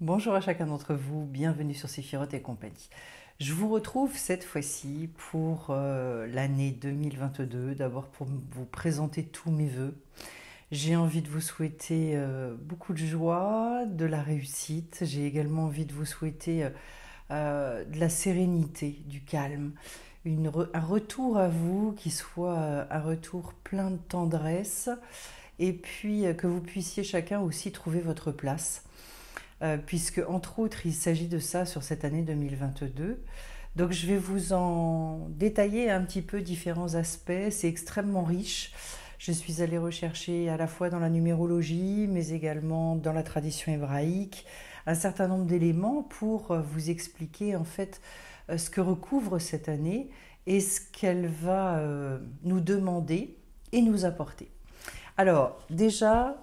Bonjour à chacun d'entre vous, bienvenue sur Séphiroth et compagnie. Je vous retrouve cette fois-ci pour l'année 2022, d'abord pour vous présenter tous mes vœux. J'ai envie de vous souhaiter beaucoup de joie, de la réussite. J'ai également envie de vous souhaiter de la sérénité, du calme, un retour à vous qui soit un retour plein de tendresse et puis que vous puissiez chacun aussi trouver votre place. Puisque entre autres il s'agit de ça sur cette année 2022. Donc je vais vous en détailler un petit peu différents aspects, c'est extrêmement riche. Je suis allée rechercher à la fois dans la numérologie, mais également dans la tradition hébraïque, un certain nombre d'éléments pour vous expliquer en fait ce que recouvre cette année et ce qu'elle va nous demander et nous apporter. Alors déjà,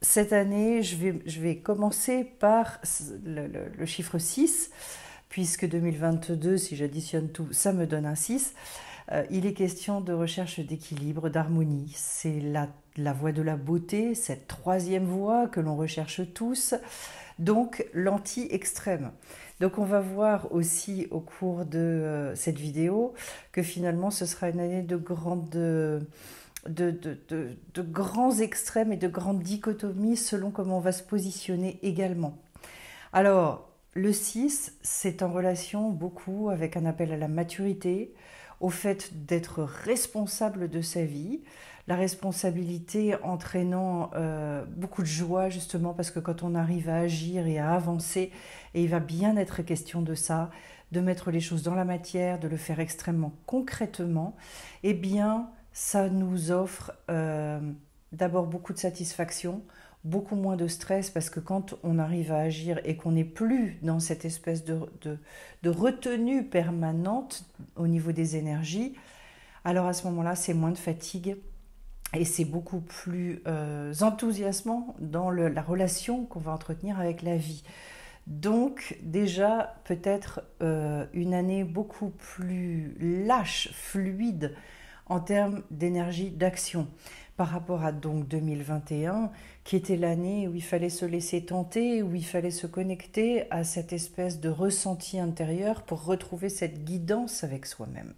cette année, je vais commencer par le chiffre 6, puisque 2022, si j'additionne tout, ça me donne un 6. Il est question de recherche d'équilibre, d'harmonie. C'est la voie de la beauté, cette troisième voie que l'on recherche tous, donc l'anti-extrême. Donc on va voir aussi au cours de cette vidéo que finalement ce sera une année de grands extrêmes et de grandes dichotomies selon comment on va se positionner également. Alors, le 6, c'est en relation beaucoup avec un appel à la maturité, au fait d'être responsable de sa vie, la responsabilité entraînant beaucoup de joie justement parce que quand on arrive à agir et à avancer, et il va bien être question de ça, de mettre les choses dans la matière, de le faire extrêmement concrètement, eh bien ça nous offre d'abord beaucoup de satisfaction, beaucoup moins de stress parce que quand on arrive à agir et qu'on n'est plus dans cette espèce de retenue permanente au niveau des énergies, alors à ce moment-là, c'est moins de fatigue et c'est beaucoup plus enthousiasmant dans la relation qu'on va entretenir avec la vie. Donc déjà, peut-être une année beaucoup plus lâche, fluide, en termes d'énergie d'action par rapport à donc 2021 qui était l'année où il fallait se laisser tenter, où il fallait se connecter à cette espèce de ressenti intérieur pour retrouver cette guidance avec soi-même.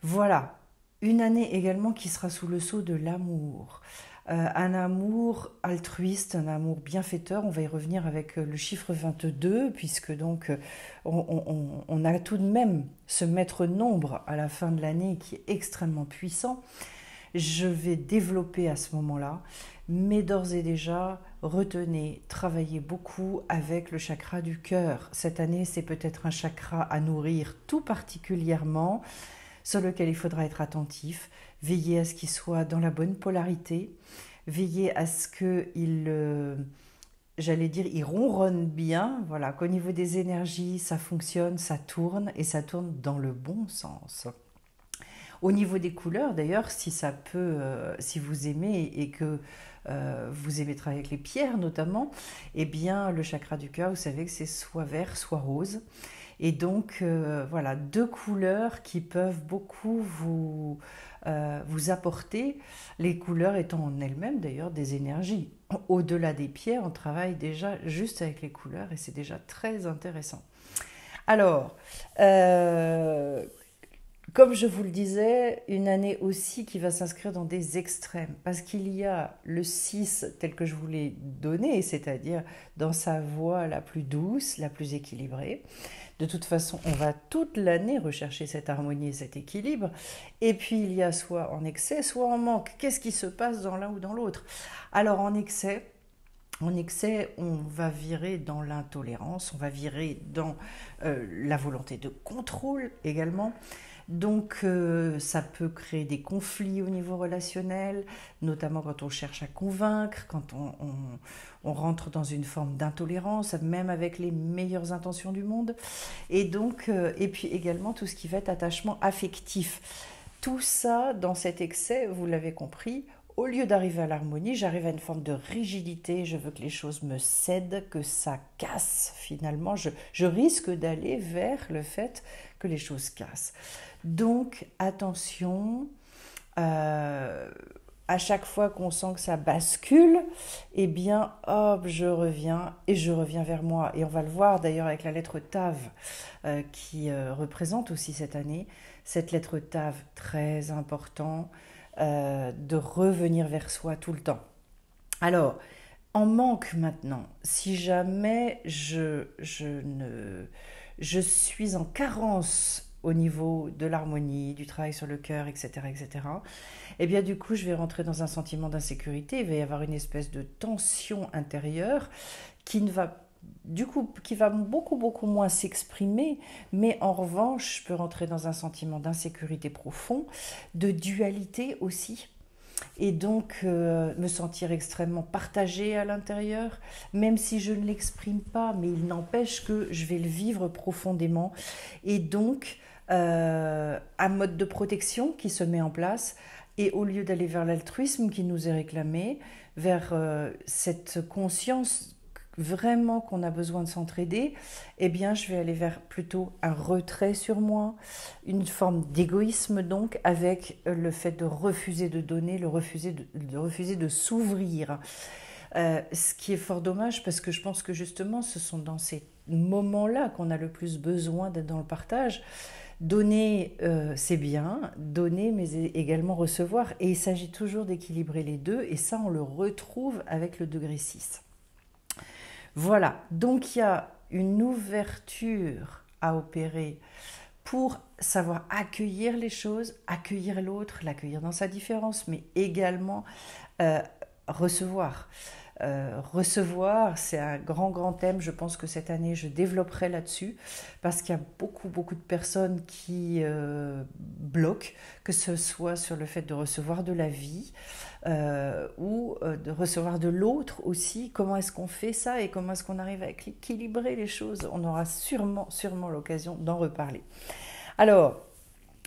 Voilà, une année également qui sera sous le sceau de l'amour. Un amour altruiste, un amour bienfaiteur. On va y revenir avec le chiffre 22, puisque donc on a tout de même ce maître nombre à la fin de l'année qui est extrêmement puissant. Je vais développer à ce moment-là, mais d'ores et déjà, retenez, travaillez beaucoup avec le chakra du cœur. Cette année, c'est peut-être un chakra à nourrir tout particulièrement, sur lequel il faudra être attentif, veiller à ce qu'il soit dans la bonne polarité, veiller à ce qu'il, j'allais dire, il ronronne bien, voilà, qu'au niveau des énergies, ça fonctionne, ça tourne, et ça tourne dans le bon sens. Au niveau des couleurs, d'ailleurs, si ça peut, si vous aimez et que vous aimez travailler avec les pierres notamment, eh bien, le chakra du cœur, vous savez que c'est soit vert, soit rose. Et donc, voilà, deux couleurs qui peuvent beaucoup vous apporter, les couleurs étant en elles-mêmes d'ailleurs des énergies. Au-delà des pierres, on travaille déjà juste avec les couleurs et c'est déjà très intéressant. Alors, comme je vous le disais, une année aussi qui va s'inscrire dans des extrêmes, parce qu'il y a le 6 tel que je vous l'ai donné, c'est-à-dire dans sa voie la plus douce, la plus équilibrée. De toute façon, on va toute l'année rechercher cette harmonie et cet équilibre. Et puis, il y a soit en excès, soit en manque. Qu'est-ce qui se passe dans l'un ou dans l'autre? Alors, en excès, on va virer dans l'intolérance, on va virer dans la volonté de contrôle également. Donc ça peut créer des conflits au niveau relationnel, notamment quand on cherche à convaincre, quand on rentre dans une forme d'intolérance, même avec les meilleures intentions du monde. Et donc, et puis également tout ce qui va être attachement affectif. Tout ça, dans cet excès, vous l'avez compris, au lieu d'arriver à l'harmonie, j'arrive à une forme de rigidité, je veux que les choses me cèdent, que ça casse finalement, je risque d'aller vers le fait que les choses cassent. Donc attention à chaque fois qu'on sent que ça bascule, eh bien, hop, je reviens et je reviens vers moi. Et on va le voir d'ailleurs avec la lettre Tav qui représente aussi cette année. Cette lettre Tav, très important de revenir vers soi tout le temps. Alors, en manque maintenant, si jamais je suis en carence au niveau de l'harmonie, du travail sur le cœur, etc., etc., et bien du coup, je vais rentrer dans un sentiment d'insécurité, il va y avoir une espèce de tension intérieure qui ne va du coup, qui va beaucoup, beaucoup moins s'exprimer, mais en revanche, je peux rentrer dans un sentiment d'insécurité profond, de dualité aussi, et donc me sentir extrêmement partagée à l'intérieur, même si je ne l'exprime pas, mais il n'empêche que je vais le vivre profondément. Et donc, un mode de protection qui se met en place, et au lieu d'aller vers l'altruisme qui nous est réclamé, vers cette conscience vraiment qu'on a besoin de s'entraider, eh bien je vais aller vers plutôt un retrait sur moi, une forme d'égoïsme donc, avec le fait de refuser de donner, de refuser de s'ouvrir. Ce qui est fort dommage parce que je pense que justement ce sont dans ces moments-là qu'on a le plus besoin d'être dans le partage. Donner, c'est bien, donner, mais également recevoir. Et il s'agit toujours d'équilibrer les deux, et ça, on le retrouve avec le degré 6. Voilà, donc il y a une ouverture à opérer pour savoir accueillir les choses, accueillir l'autre, l'accueillir dans sa différence, mais également recevoir. Recevoir, c'est un grand, grand thème. Je pense que cette année, je développerai là-dessus parce qu'il y a beaucoup, beaucoup de personnes qui bloquent, que ce soit sur le fait de recevoir de la vie ou de recevoir de l'autre aussi. Comment est-ce qu'on fait ça et comment est-ce qu'on arrive à équilibrer les choses? On aura sûrement, sûrement l'occasion d'en reparler. Alors,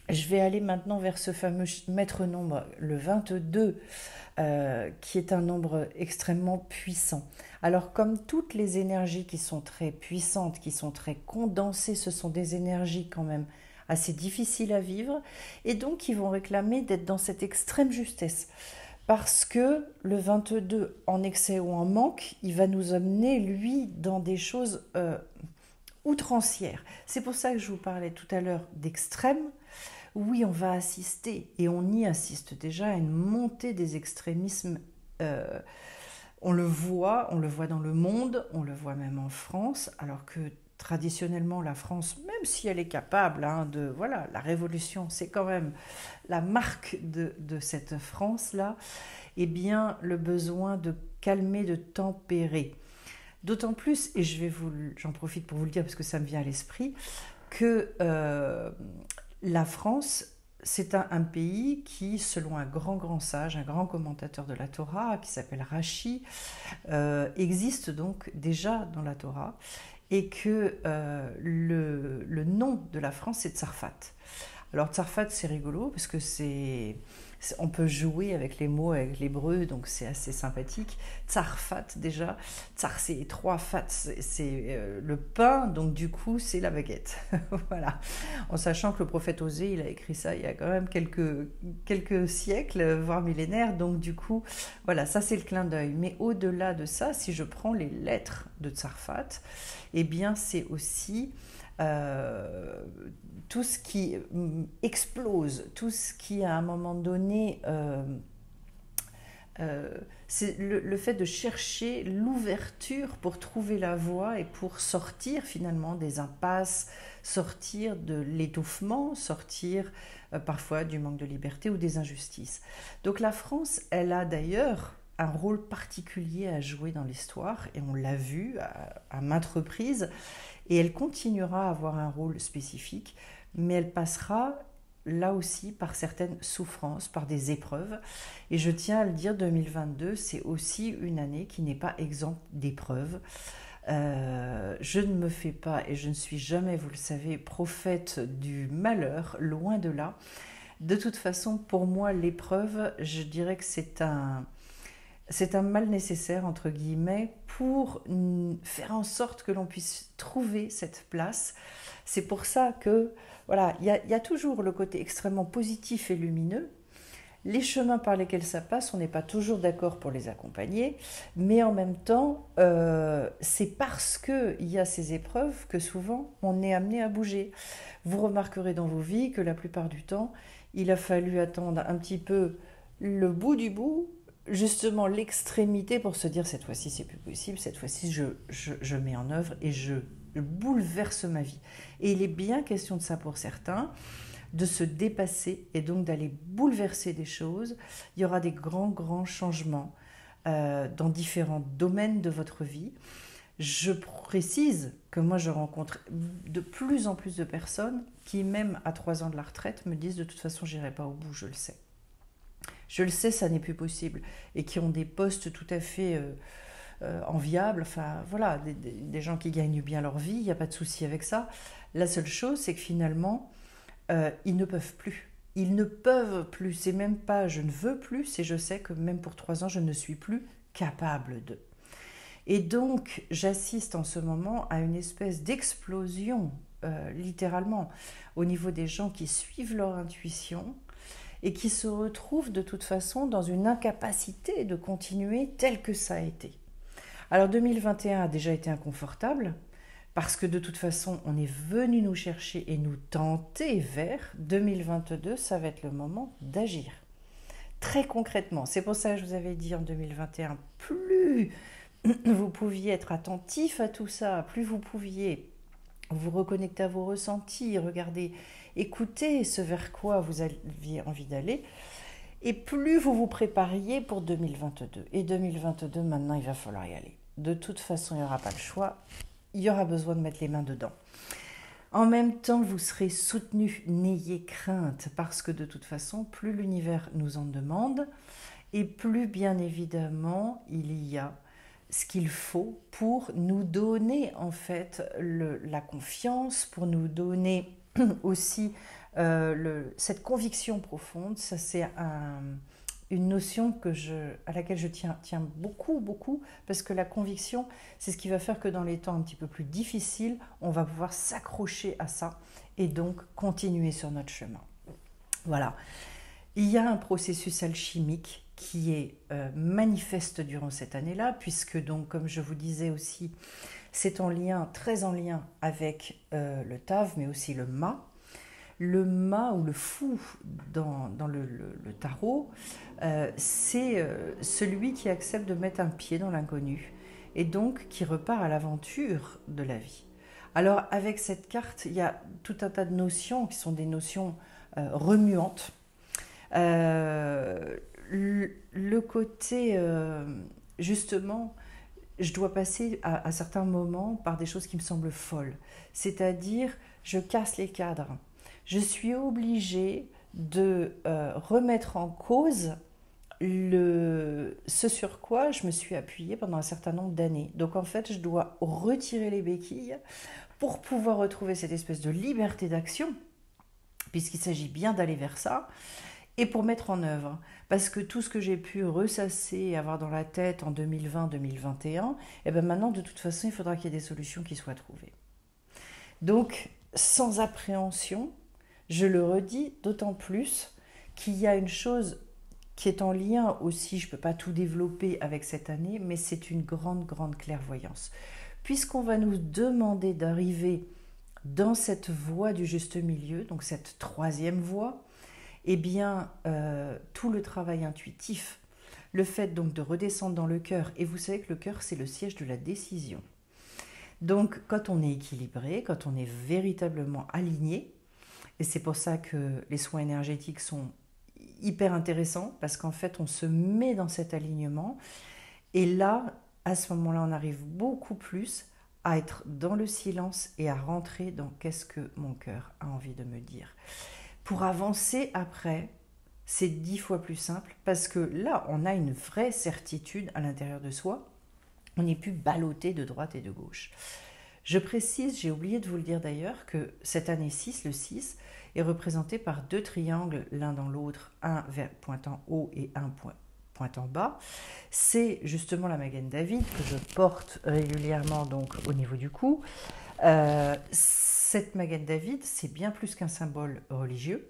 je vais aller maintenant vers ce fameux maître nombre, le 22, qui est un nombre extrêmement puissant. Alors, comme toutes les énergies qui sont très puissantes, qui sont très condensées, ce sont des énergies quand même assez difficiles à vivre, et donc qui vont réclamer d'être dans cette extrême justesse. Parce que le 22, en excès ou en manque, il va nous amener, lui, dans des choses outrancières. C'est pour ça que je vous parlais tout à l'heure d'extrême. Oui, on va assister, et on y assiste déjà, à une montée des extrémismes. On le voit dans le monde, on le voit même en France, alors que traditionnellement la France, même si elle est capable de... Voilà, la révolution, c'est quand même la marque de cette France-là, eh bien, le besoin de calmer, de tempérer. D'autant plus, et j'en profite pour vous le dire parce que ça me vient à l'esprit, que la France, c'est un pays qui, selon un grand sage, un grand commentateur de la Torah, qui s'appelle Rashi, existe donc déjà dans la Torah, et que le nom de la France, c'est Tsarfat. Alors Tsarfat, c'est rigolo, parce que on peut jouer avec les mots, avec l'hébreu, donc c'est assez sympathique. Tsarfat, déjà. Tsar, c'est 3 fat, c'est le pain, donc du coup, c'est la baguette. Voilà. En sachant que le prophète Osée, il a écrit ça il y a quand même quelques siècles, voire millénaires, donc du coup, voilà, ça c'est le clin d'œil. Mais au-delà de ça, si je prends les lettres de Tsarfat, eh bien, c'est aussi... tout ce qui explose, tout ce qui à un moment donné, c'est le fait de chercher l'ouverture pour trouver la voie et pour sortir finalement des impasses, sortir de l'étouffement, sortir parfois du manque de liberté ou des injustices. Donc la France, elle a d'ailleurs un rôle particulier à jouer dans l'histoire, et on l'a vu à maintes reprises, et elle continuera à avoir un rôle spécifique, mais elle passera là aussi par certaines souffrances, par des épreuves. Et je tiens à le dire, 2022, c'est aussi une année qui n'est pas exempte d'épreuves. Je ne me fais pas, et je ne suis jamais, vous le savez, prophète du malheur, loin de là. De toute façon, pour moi, l'épreuve, je dirais que c'est un mal nécessaire, entre guillemets, pour faire en sorte que l'on puisse trouver cette place. C'est pour ça que, voilà, il y a toujours le côté extrêmement positif et lumineux, Les chemins par lesquels ça passe, on n'est pas toujours d'accord pour les accompagner, mais en même temps, c'est parce qu'il y a ces épreuves que souvent on est amené à bouger. Vous remarquerez dans vos vies que la plupart du temps, il a fallu attendre un petit peu le bout du bout, justement l'extrémité pour se dire cette fois-ci c'est plus possible, cette fois-ci je mets en œuvre et je bouleverse ma vie. Et il est bien question de ça pour certains, de se dépasser et donc d'aller bouleverser des choses. Il y aura des grands changements dans différents domaines de votre vie. Je précise que moi je rencontre de plus en plus de personnes qui, même à 3 ans de la retraite, me disent de toute façon j'irai pas au bout, je le sais. Je le sais, ça n'est plus possible. Et qui ont des postes tout à fait enviables. Enfin, voilà, des gens qui gagnent bien leur vie, il n'y a pas de souci avec ça. La seule chose, c'est que finalement, ils ne peuvent plus. Ils ne peuvent plus. C'est même pas je ne veux plus, c'est je sais que même pour 3 ans, je ne suis plus capable de. Et donc, j'assiste en ce moment à une espèce d'explosion, littéralement, au niveau des gens qui suivent leur intuition et qui se retrouvent de toute façon dans une incapacité de continuer tel que ça a été. Alors 2021 a déjà été inconfortable, parce que de toute façon, on est venu nous chercher et nous tenter vers 2022, ça va être le moment d'agir. Très concrètement, c'est pour ça que je vous avais dit en 2021, plus vous pouviez être attentif à tout ça, plus vous pouviez vous reconnecter à vos ressentis, regarder, écouter ce vers quoi vous aviez envie d'aller, et plus vous vous prépariez pour 2022. Et 2022, maintenant, il va falloir y aller. De toute façon, il n'y aura pas le choix. Il y aura besoin de mettre les mains dedans. En même temps, vous serez soutenu, n'ayez crainte, parce que de toute façon, plus l'univers nous en demande, et plus bien évidemment, il y a ce qu'il faut pour nous donner en fait la confiance, pour nous donner aussi cette conviction profonde. Ça c'est une notion à laquelle je tiens beaucoup, parce que la conviction, c'est ce qui va faire que dans les temps un petit peu plus difficiles, on va pouvoir s'accrocher à ça et donc continuer sur notre chemin. Voilà. Il y a un processus alchimique qui est manifeste durant cette année-là, puisque donc, comme je vous disais aussi, c'est très en lien avec le Tav, mais aussi le Ma. Le Ma ou le Fou dans le tarot, c'est celui qui accepte de mettre un pied dans l'inconnu et donc qui repart à l'aventure de la vie. Alors avec cette carte, il y a tout un tas de notions qui sont des notions remuantes. Le côté, justement, je dois passer à certains moments par des choses qui me semblent folles. C'est-à-dire, je casse les cadres. Je suis obligée de remettre en cause ce sur quoi je me suis appuyée pendant un certain nombre d'années. Donc en fait, je dois retirer les béquilles pour pouvoir retrouver cette espèce de liberté d'action, puisqu'il s'agit bien d'aller vers ça, et pour mettre en œuvre. Parce que tout ce que j'ai pu ressasser et avoir dans la tête en 2020-2021, et bien maintenant, de toute façon, il faudra qu'il y ait des solutions qui soient trouvées. Donc, sans appréhension, je le redis d'autant plus qu'il y a une chose qui est en lien aussi, je ne peux pas tout développer avec cette année, mais c'est une grande clairvoyance. Puisqu'on va nous demander d'arriver dans cette voie du juste milieu, donc cette troisième voie, eh bien, tout le travail intuitif, le fait donc de redescendre dans le cœur, et vous savez que le cœur, c'est le siège de la décision. Donc, quand on est équilibré, quand on est véritablement aligné, et c'est pour ça que les soins énergétiques sont hyper intéressants, parce qu'en fait, on se met dans cet alignement, et là, à ce moment-là, on arrive beaucoup plus à être dans le silence et à rentrer dans qu'est-ce que mon cœur a envie de me dire. Pour avancer après, c'est 10 fois plus simple, parce que là, on a une vraie certitude à l'intérieur de soi. On n'est plus ballotté de droite et de gauche. Je précise, j'ai oublié de vous le dire d'ailleurs, que cette année 6, le 6, est représenté par 2 triangles l'un dans l'autre, un pointant haut et un pointant bas. C'est justement la Magen David que je porte régulièrement donc au niveau du cou. Cette Magen David, c'est bien plus qu'un symbole religieux.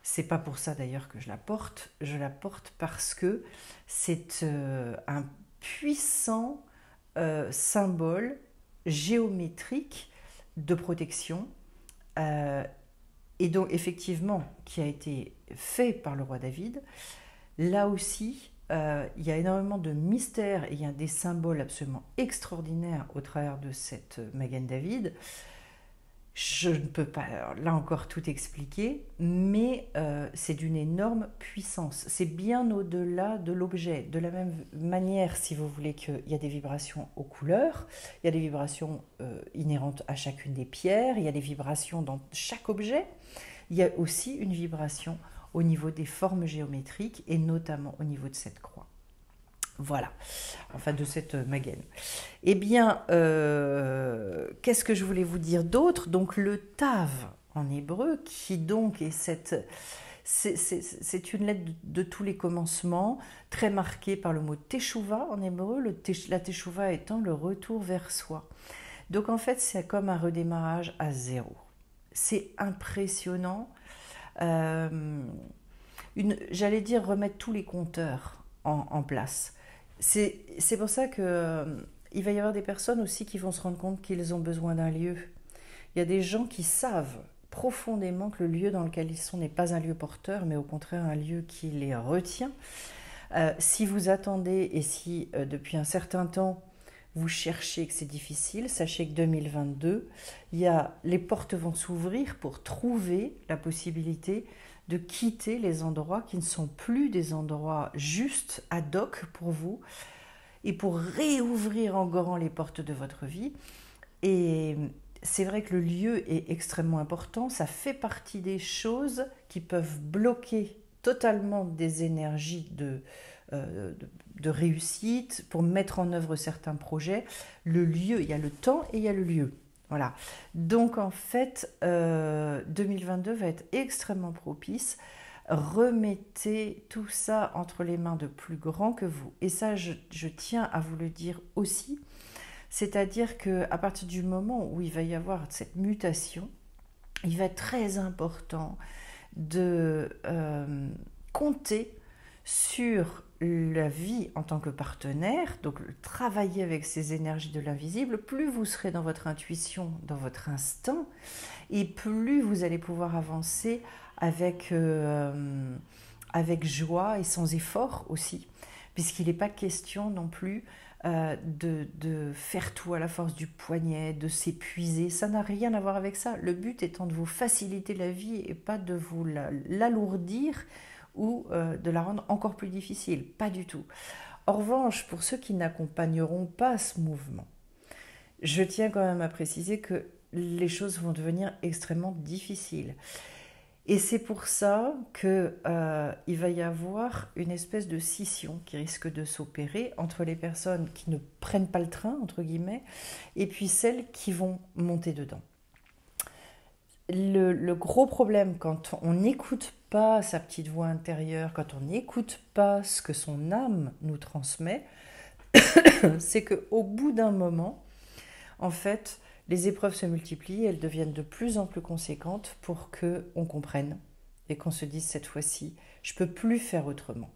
C'est pas pour ça d'ailleurs que je la porte parce que c'est un puissant symbole géométrique de protection euh, et donc effectivement qui a été fait par le roi David. Là aussi, il y a énormément de mystères et il y a des symboles absolument extraordinaires au travers de cette Magen David. Je ne peux pas, là encore, tout expliquer, mais c'est d'une énorme puissance. C'est bien au-delà de l'objet. De la même manière, si vous voulez, qu'il y a des vibrations aux couleurs, il y a des vibrations inhérentes à chacune des pierres, il y a des vibrations dans chaque objet, il y a aussi une vibration au niveau des formes géométriques et notamment au niveau de cette croix. Voilà, enfin de cette Magen. Eh bien, qu'est-ce que je voulais vous dire d'autre? Donc le Tav en hébreu, qui donc est cette... C'est une lettre de tous les commencements, très marquée par le mot Teshuvah en hébreu, la Teshuvah étant le retour vers soi. Donc en fait, c'est comme un redémarrage à zéro. C'est impressionnant. J'allais dire remettre tous les compteurs en place. C'est pour ça que il va y avoir des personnes aussi qui vont se rendre compte qu'ils ont besoin d'un lieu. Il y a des gens qui savent profondément que le lieu dans lequel ils sont n'est pas un lieu porteur, mais au contraire un lieu qui les retient. Si vous attendez et si depuis un certain temps vous cherchez que c'est difficile, sachez que 2022, les portes vont s'ouvrir pour trouver la possibilité de quitter les endroits qui ne sont plus des endroits justes, ad hoc pour vous, et pour réouvrir en grand les portes de votre vie. Et c'est vrai que le lieu est extrêmement important, ça fait partie des choses qui peuvent bloquer totalement des énergies de réussite, pour mettre en œuvre certains projets. Le lieu, il y a le temps et il y a le lieu. Voilà. Donc en fait, 2022 va être extrêmement propice. Remettez tout ça entre les mains de plus grands que vous. Et ça, je tiens à vous le dire aussi. C'est-à-dire qu'à partir du moment où il va y avoir cette mutation, il va être très important de compter sur la vie en tant que partenaire, donc travailler avec ces énergies de l'invisible. Plus vous serez dans votre intuition, dans votre instinct, et plus vous allez pouvoir avancer avec joie et sans effort aussi, puisqu'il n'est pas question non plus de faire tout à la force du poignet, de s'épuiser. Ça n'a rien à voir avec ça. Le but étant de vous faciliter la vie et pas de vous l'alourdir ou de la rendre encore plus difficile. Pas du tout. En revanche, pour ceux qui n'accompagneront pas ce mouvement, je tiens quand même à préciser que les choses vont devenir extrêmement difficiles. Et c'est pour ça qu'il va y avoir une espèce de scission qui risque de s'opérer entre les personnes qui ne prennent pas le train, entre guillemets, et puis celles qui vont monter dedans. Le gros problème quand on n'écoute pas sa petite voix intérieure, quand on n'écoute pas ce que son âme nous transmet, c'est qu'au bout d'un moment, en fait, les épreuves se multiplient, elles deviennent de plus en plus conséquentes pour qu'on comprenne et qu'on se dise cette fois-ci, je ne peux plus faire autrement.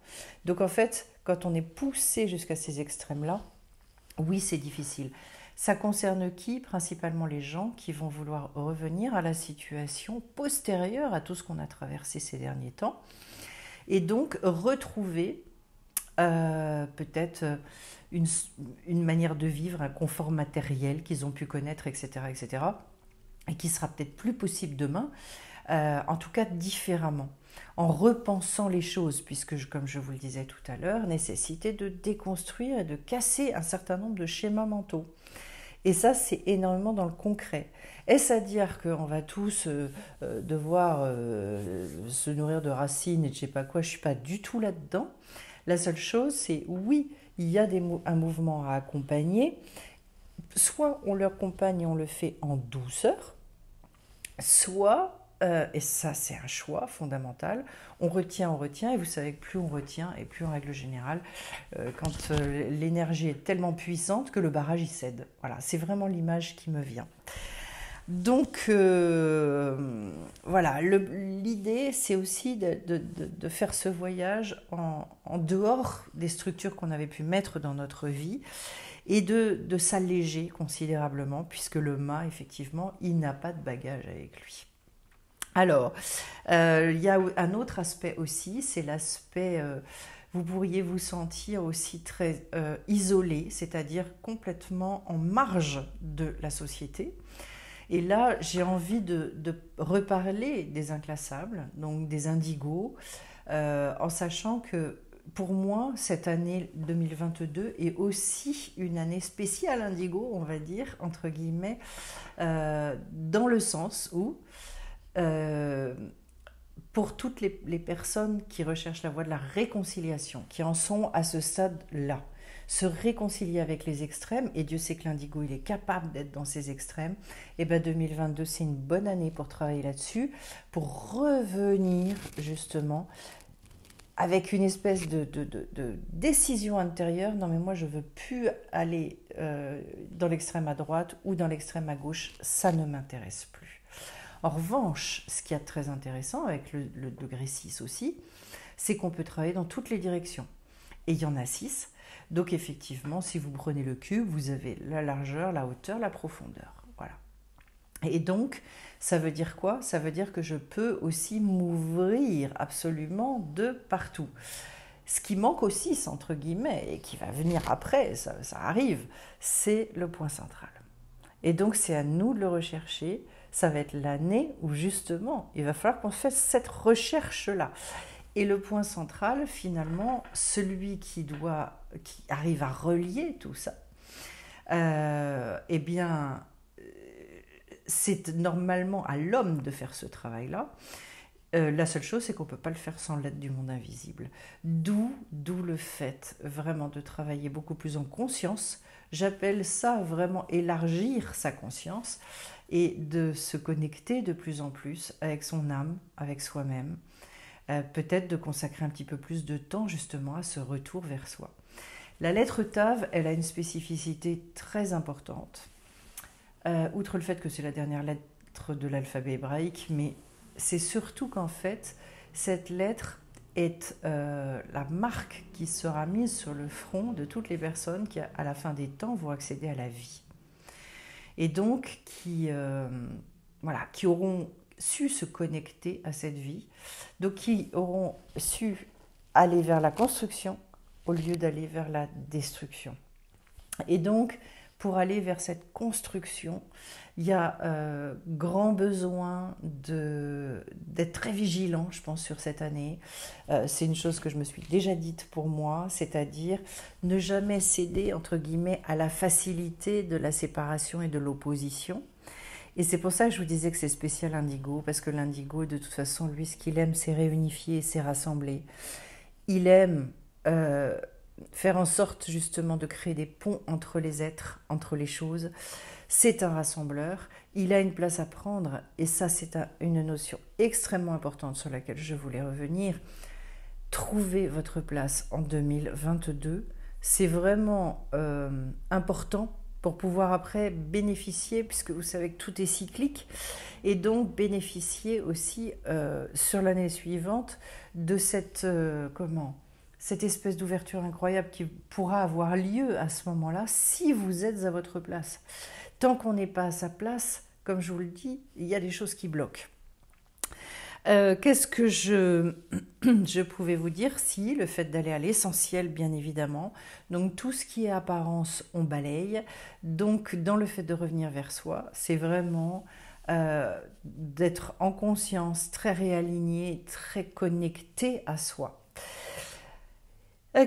Donc en fait, quand on est poussé jusqu'à ces extrêmes-là, oui, c'est difficile. Ça concerne qui? Principalement les gens qui vont vouloir revenir à la situation postérieure à tout ce qu'on a traversé ces derniers temps et donc retrouver peut-être une manière de vivre, un confort matériel qu'ils ont pu connaître, etc., etc., et qui sera peut-être plus possible demain, en tout cas différemment, en repensant les choses, puisque, comme je vous le disais tout à l'heure, nécessité de déconstruire et de casser un certain nombre de schémas mentaux. Et ça, c'est énormément dans le concret. Est-ce à dire qu'on va tous devoir se nourrir de racines et de je sais pas quoi? Je ne suis pas du tout là-dedans. La seule chose, c'est oui, il y a un mouvement à accompagner. Soit on l'accompagne et on le fait en douceur, soit, et ça c'est un choix fondamental, on retient, et vous savez que plus on retient, et plus en règle générale, quand l'énergie est tellement puissante que le barrage y cède. Voilà, c'est vraiment l'image qui me vient. Donc voilà, l'idée c'est aussi de faire ce voyage en dehors des structures qu'on avait pu mettre dans notre vie et de s'alléger considérablement puisque le mât, effectivement, il n'a pas de bagage avec lui. Alors, il y a un autre aspect aussi, c'est l'aspect, vous pourriez vous sentir aussi très isolé, c'est-à-dire complètement en marge de la société. Et là, j'ai envie de reparler des inclassables, donc des indigos, en sachant que pour moi, cette année 2022 est aussi une année spéciale indigo, on va dire, entre guillemets, dans le sens où euh, pour toutes les personnes qui recherchent la voie de la réconciliation, qui en sont à ce stade-là, se réconcilier avec les extrêmes, et Dieu sait que l'indigo, il est capable d'être dans ces extrêmes, et bien 2022, c'est une bonne année pour travailler là-dessus, pour revenir justement avec une espèce de décision intérieure, non mais moi je veux plus aller dans l'extrême à droite ou dans l'extrême à gauche, ça ne m'intéresse plus. En revanche, ce qui est très intéressant avec le degré 6 aussi, c'est qu'on peut travailler dans toutes les directions. Et il y en a 6. Donc effectivement, si vous prenez le cube, vous avez la largeur, la hauteur, la profondeur. Voilà. Et donc, ça veut dire quoi? Ça veut dire que je peux aussi m'ouvrir absolument de partout. Ce qui manque au 6, entre guillemets, et qui va venir après, ça arrive, c'est le point central. Et donc, c'est à nous de le rechercher. Ça va être l'année où, justement, il va falloir qu'on fasse cette recherche-là. Et le point central, finalement, celui qui arrive à relier tout ça, eh bien, c'est normalement à l'homme de faire ce travail-là. La seule chose, c'est qu'on ne peut pas le faire sans l'aide du monde invisible. D'où le fait vraiment de travailler beaucoup plus en conscience. J'appelle ça vraiment élargir sa conscience et de se connecter de plus en plus avec son âme, avec soi-même. Peut-être de consacrer un petit peu plus de temps justement à ce retour vers soi. La lettre Tav, elle a une spécificité très importante. Outre le fait que c'est la dernière lettre de l'alphabet hébraïque, mais c'est surtout qu'en fait, cette lettre est la marque qui sera mise sur le front de toutes les personnes qui, à la fin des temps, vont accéder à la vie. Et donc, qui auront su se connecter à cette vie, donc qui auront su aller vers la construction au lieu d'aller vers la destruction. Et donc, pour aller vers cette construction, il y a grand besoin d'être très vigilant, je pense, sur cette année. C'est une chose que je me suis déjà dite pour moi, c'est-à-dire ne jamais céder, entre guillemets, à la facilité de la séparation et de l'opposition. Et c'est pour ça que je vous disais que c'est spécial l'indigo, parce que l'indigo, de toute façon, lui, ce qu'il aime, c'est réunifier, c'est rassembler. Il aime faire en sorte, justement, de créer des ponts entre les êtres, entre les choses. C'est un rassembleur, il a une place à prendre, et ça, c'est une notion extrêmement importante sur laquelle je voulais revenir. Trouvez votre place en 2022, c'est vraiment important pour pouvoir après bénéficier, puisque vous savez que tout est cyclique, et donc bénéficier aussi sur l'année suivante de cette espèce d'ouverture incroyable qui pourra avoir lieu à ce moment-là si vous êtes à votre place. Tant qu'on n'est pas à sa place, comme je vous le dis, il y a des choses qui bloquent. Qu'est-ce que je pouvais vous dire? Si, le fait d'aller à l'essentiel, bien évidemment. Donc, tout ce qui est apparence, on balaye. Donc, dans le fait de revenir vers soi, c'est vraiment d'être en conscience, très réaligné, très connecté à soi.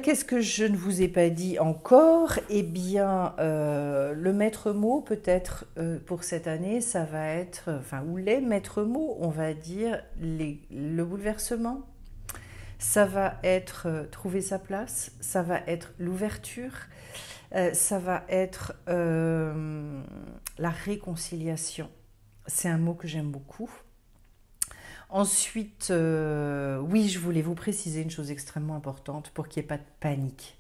Qu'est-ce que je ne vous ai pas dit encore? Eh bien, le maître mot, peut-être pour cette année, ça va être, ou les maîtres mots, on va dire le bouleversement, ça va être trouver sa place, ça va être l'ouverture, ça va être la réconciliation. C'est un mot que j'aime beaucoup. Ensuite, oui, je voulais vous préciser une chose extrêmement importante pour qu'il n'y ait pas de panique.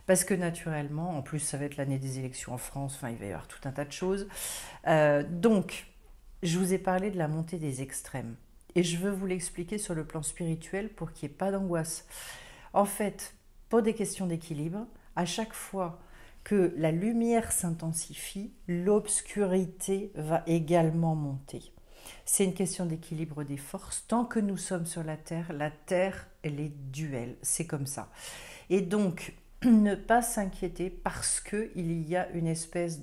Parce que naturellement, en plus ça va être l'année des élections en France, il va y avoir tout un tas de choses. Donc, je vous ai parlé de la montée des extrêmes. Et je veux vous l'expliquer sur le plan spirituel pour qu'il n'y ait pas d'angoisse. En fait, pour des questions d'équilibre, à chaque fois que la lumière s'intensifie, l'obscurité va également monter. C'est une question d'équilibre des forces. Tant que nous sommes sur la Terre, elle est duelle. C'est comme ça. Et donc, ne pas s'inquiéter parce qu'il y a une espèce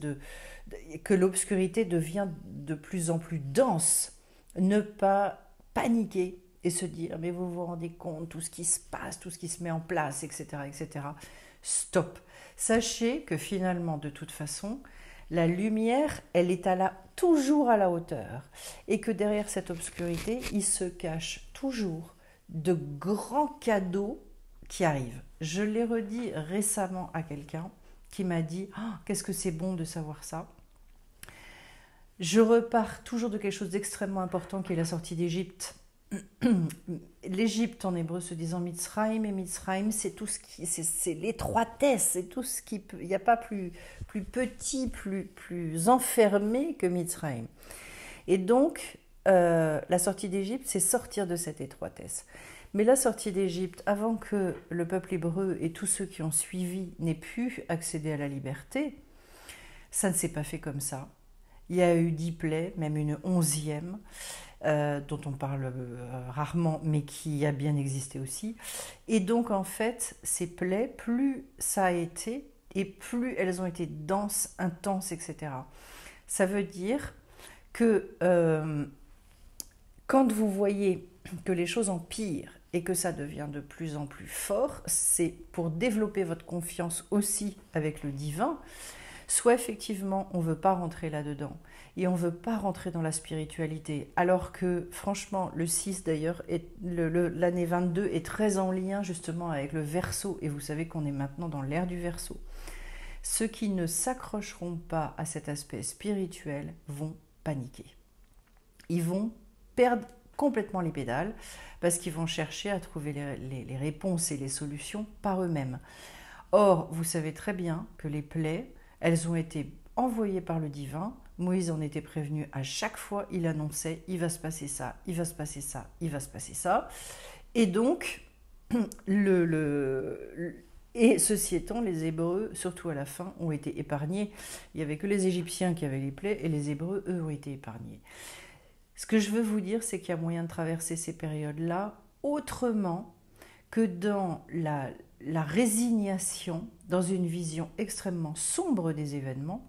que l'obscurité devient de plus en plus dense. Ne pas paniquer et se dire mais vous vous rendez compte, tout ce qui se passe, tout ce qui se met en place, etc. etc. Stop. Sachez que finalement, de toute façon, la lumière, elle est toujours à la hauteur. Et que derrière cette obscurité, il se cache toujours de grands cadeaux qui arrivent. Je l'ai redit récemment à quelqu'un qui m'a dit oh, qu'est-ce que c'est bon de savoir ça. Je repars toujours de quelque chose d'extrêmement important qui est la sortie d'Égypte. L'Égypte en hébreu se disant Mitzrayim, et Mitzrayim c'est tout ce qui c'est l'étroitesse, c'est tout ce qui il n'y a pas plus petit, plus enfermé que Mitzrayim. Et donc la sortie d'Égypte, c'est sortir de cette étroitesse. Mais la sortie d'Égypte, avant que le peuple hébreu et tous ceux qui ont suivi n'aient pu accéder à la liberté, ça ne s'est pas fait comme ça. Il y a eu 10 plaies, même une 11e, dont on parle rarement, mais qui a bien existé aussi. Et donc, en fait, ces plaies, plus ça a été, et plus elles ont été denses, intenses, etc. Ça veut dire que quand vous voyez que les choses empirent et que ça devient de plus en plus fort, c'est pour développer votre confiance aussi avec le divin. Soit effectivement, on ne veut pas rentrer là-dedans et on ne veut pas rentrer dans la spiritualité. Alors que franchement, le 6 d'ailleurs, l'année 22 est très en lien justement avec le Verseau. Et vous savez qu'on est maintenant dans l'ère du Verseau. Ceux qui ne s'accrocheront pas à cet aspect spirituel vont paniquer. Ils vont perdre complètement les pédales parce qu'ils vont chercher à trouver les réponses et les solutions par eux-mêmes. Or, vous savez très bien que les plaies, elles ont été envoyées par le divin. Moïse en était prévenu à chaque fois, il annonçait, il va se passer ça, il va se passer ça, il va se passer ça. Et donc, et ceci étant, les Hébreux, surtout à la fin, ont été épargnés. Il n'y avait que les Égyptiens qui avaient les plaies et les Hébreux, eux, ont été épargnés. Ce que je veux vous dire, c'est qu'il y a moyen de traverser ces périodes-là autrement que dans la résignation, dans une vision extrêmement sombre des événements,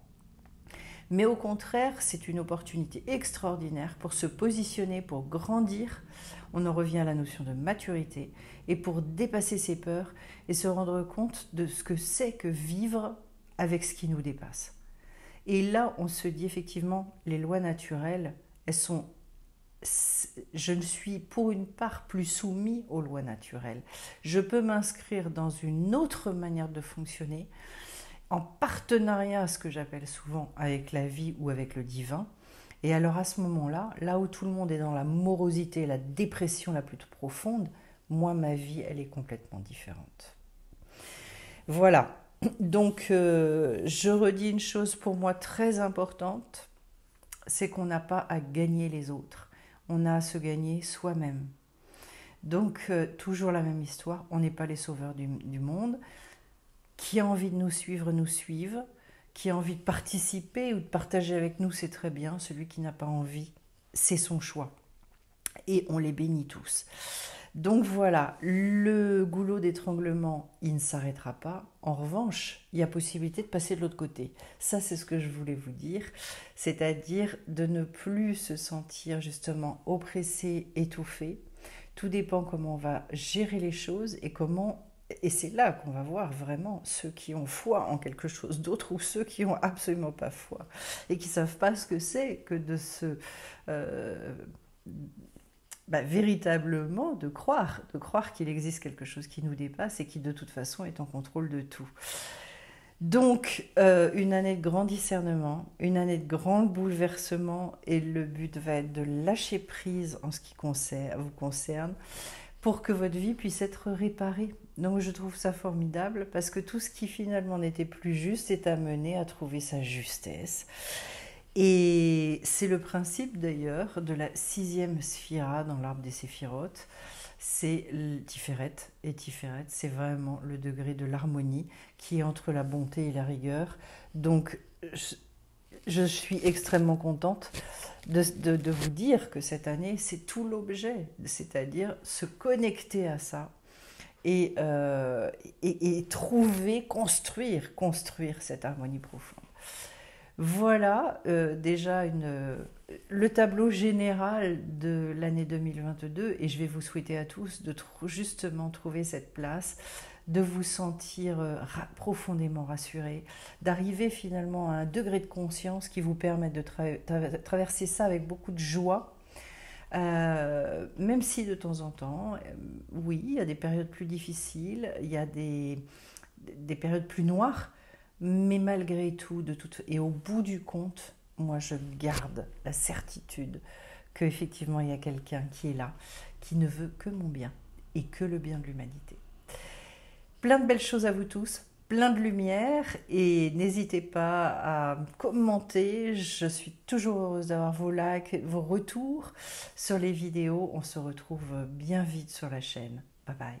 mais au contraire, c'est une opportunité extraordinaire pour se positionner, pour grandir. On en revient à la notion de maturité et pour dépasser ses peurs et se rendre compte de ce que c'est que vivre avec ce qui nous dépasse. Et là, on se dit effectivement, les lois naturelles, elles sont... Je ne suis pour une part plus soumis aux lois naturelles. Je peux m'inscrire dans une autre manière de fonctionner, en partenariat, ce que j'appelle souvent avec la vie ou avec le divin. Et alors à ce moment-là, là où tout le monde est dans la morosité, la dépression la plus profonde, moi, ma vie, elle est complètement différente. Voilà. Donc, je redis une chose pour moi très importante, c'est qu'on n'a pas à gagner les autres. On a à se gagner soi-même. Donc, toujours la même histoire, on n'est pas les sauveurs du monde. Qui a envie de nous suive. Qui a envie de participer ou de partager avec nous, c'est très bien. Celui qui n'a pas envie, c'est son choix. Et on les bénit tous. Donc voilà, le goulot d'étranglement, il ne s'arrêtera pas. En revanche, il y a possibilité de passer de l'autre côté. Ça, c'est ce que je voulais vous dire. C'est-à-dire de ne plus se sentir justement oppressé, étouffé. Tout dépend comment on va gérer les choses et c'est là qu'on va voir vraiment ceux qui ont foi en quelque chose d'autre ou ceux qui n'ont absolument pas foi et qui ne savent pas ce que c'est que de se... véritablement de croire qu'il existe quelque chose qui nous dépasse et qui de toute façon est en contrôle de tout. Donc, une année de grand discernement, une année de grand bouleversement et le but va être de lâcher prise en ce qui vous concerne pour que votre vie puisse être réparée. Donc je trouve ça formidable parce que tout ce qui finalement n'était plus juste est amené à trouver sa justesse. Et c'est le principe d'ailleurs de la sixième sphira dans l'arbre des séphirotes, c'est Tiferet. Et Tiferet, c'est vraiment le degré de l'harmonie qui est entre la bonté et la rigueur. Donc, je suis extrêmement contente de vous dire que cette année, c'est tout l'objet, c'est-à-dire se connecter à ça et trouver, construire cette harmonie profonde. Voilà déjà le tableau général de l'année 2022 et je vais vous souhaiter à tous de justement trouver cette place, de vous sentir profondément rassuré, d'arriver finalement à un degré de conscience qui vous permette de traverser ça avec beaucoup de joie. Même si de temps en temps, oui, il y a des périodes plus difficiles, il y a des périodes plus noires, mais malgré tout, et au bout du compte, moi je garde la certitude qu'effectivement il y a quelqu'un qui est là, qui ne veut que mon bien et que le bien de l'humanité. Plein de belles choses à vous tous, plein de lumière et n'hésitez pas à commenter, je suis toujours heureuse d'avoir vos likes, vos retours sur les vidéos, on se retrouve bien vite sur la chaîne. Bye bye.